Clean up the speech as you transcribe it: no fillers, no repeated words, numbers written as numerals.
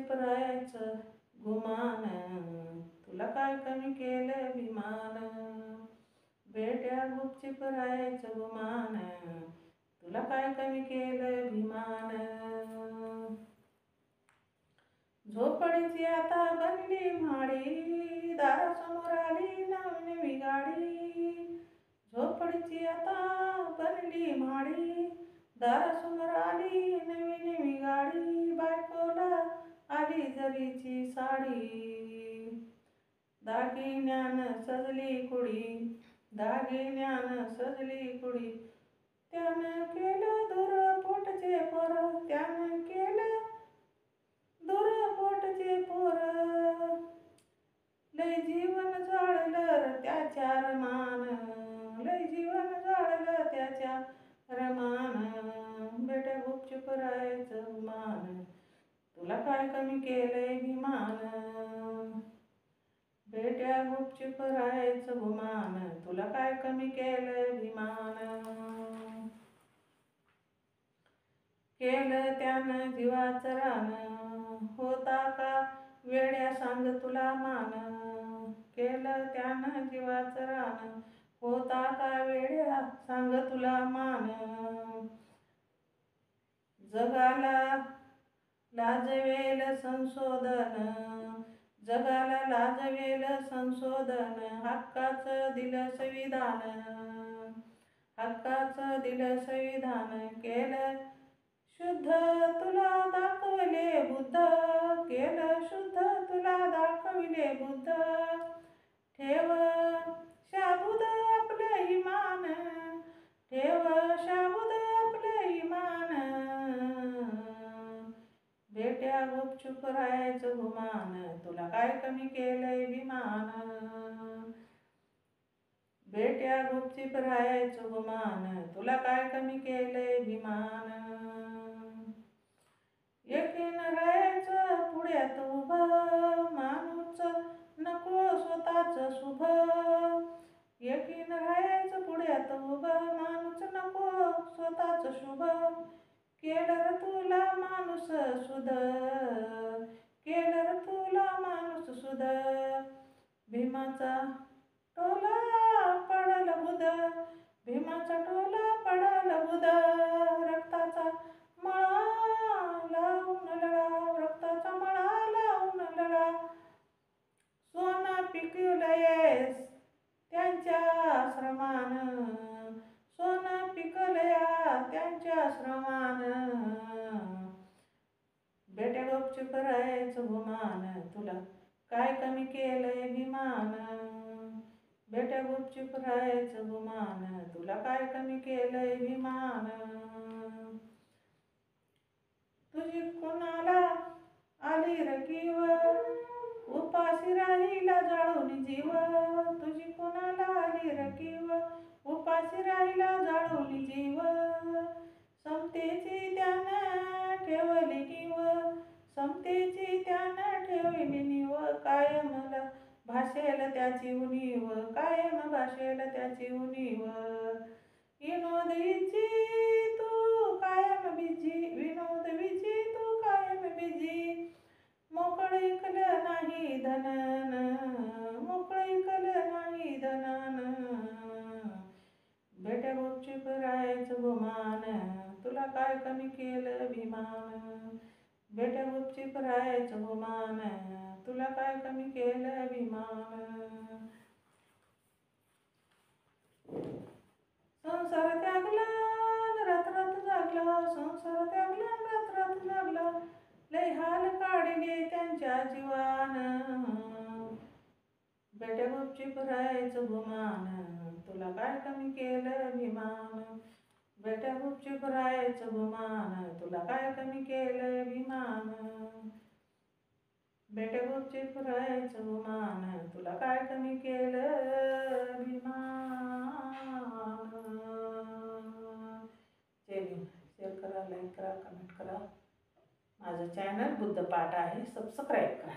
गुपचिप राहायचं गुमान, तुला काय कमी केलं विमान. बेट्या गुपचिप राहायचं गुमान, तुला काय कमी केलं विमान. झोपडीची आता बनली म्हाडी, दारासमोर आली नवी गाडी. झोपडीची आता बनली म्हाडी, दारासमोर आली नवी गाडी. बायकोला आली जरीची साडी, दागिन्यानं सजली कुडी, दागिन्यानं सजली कुडी. त्यानं केलं दूर पोटचे पोर, त्यानं केलं दूर पोटचे पोर. लय जीवन जाळलं त्याच्या रमान, लय जीवन जाळलं त्याच्या रमान. बेट्या गुपचूप राहायचं गुमान, तुला काय कमी केलंय विमान. बेट्या गुपचूप राहायचं गुमान, तुला काय कमी केलंय विमान. केलं त्यानं जीवाचं रान, होता का वेड्या सांग तुला मान. केलं त्यानं जीवाचं रान, होता का वेड्या सांग तुला मान. जगाला लाजवेल संशोधन, जगाला लाजवेल संशोधन. हक्काचं दिलं संविधान, हक्काचं दिलं संविधान. केलं शुद्ध तुला दाखवले बुद्ध, केलं शुद्ध तुला दाखविले बुद्ध. ठेव शाबूद आपलं इमान, ठेव शाबूद आपलं इमान. बेट्या गुपचूप राहायचं गुमान, तुला काय कमी केलंय विमान. बेट्या गुपचूप राहायचं गुमान, तुला काय कमी केलंय विमान. एकीन राहायचं पुढ्यात उभं, माणूस नको स्वतःच शुभ. एकीन राहायचं पुढ्यात उभं, माणूस नको स्वतःच शुभ. केलं तुला माणूस सुध, केलं तुला माणूस सुध. भीमाचा टोला पडल बुध, भीमाचा टोला पडल बुध. रक्ताचा मळा लावून लढा, रक्ताचा मळा लावून लढा. सोनं पिकवलंयस त्यांच्या श्रमान, सोनं पिकवलया त्यांच्या श्रमान. बेट्या गुपचूप राहायचं गुमान, तुला काय कमी केलंय विमान. बेट्या गुपचूप राहायचं गुमान, तुला काय कमी केलंय विमान. तुझी कुणाला आली रकीव, उपाशी राहिला जाळून जीव. तुझी कुणाला आली रकीव, उपाशी राहिला जाळून जीव. समतेची त्यानं ठेवली नीव, समतेची त्यानं ठेवली नीव. कायमला भासेल त्याची उणीव, कायम भासेल त्याची उणीव. विनोद विची तू कायम बिजी, विनोद विची तू कायम बिजी. मोकळं ऐकलं नाही धनन, मोकळं ऐकलं नाही धनन. बेट्या गुपचूप राहायचं गुमान, तुला काय कमी केलं विमान. बेट्या गुपचूप राहायचं गुमान, तुला काय कमी केलं विमान. संसार त्यागला रात रात जागला, संसार त्यागला रात रात जागला. लय हाल काढले त्यांच्या जीवान. बेट्या गुपचूप राहायचं गुमान, तुला काय कमी केलं विमान. बेट्या गुपचूप राहायचं गुमान, तुला काय कमी केलं विमान. बेट्या गुपचूप राहायचं गुमान, तुला काय कमी केलं विमान. शेअर करा, लाईक करा, कमेंट करा. माझं चॅनल बुद्धपाठ आहे, सबस्क्राईब करा.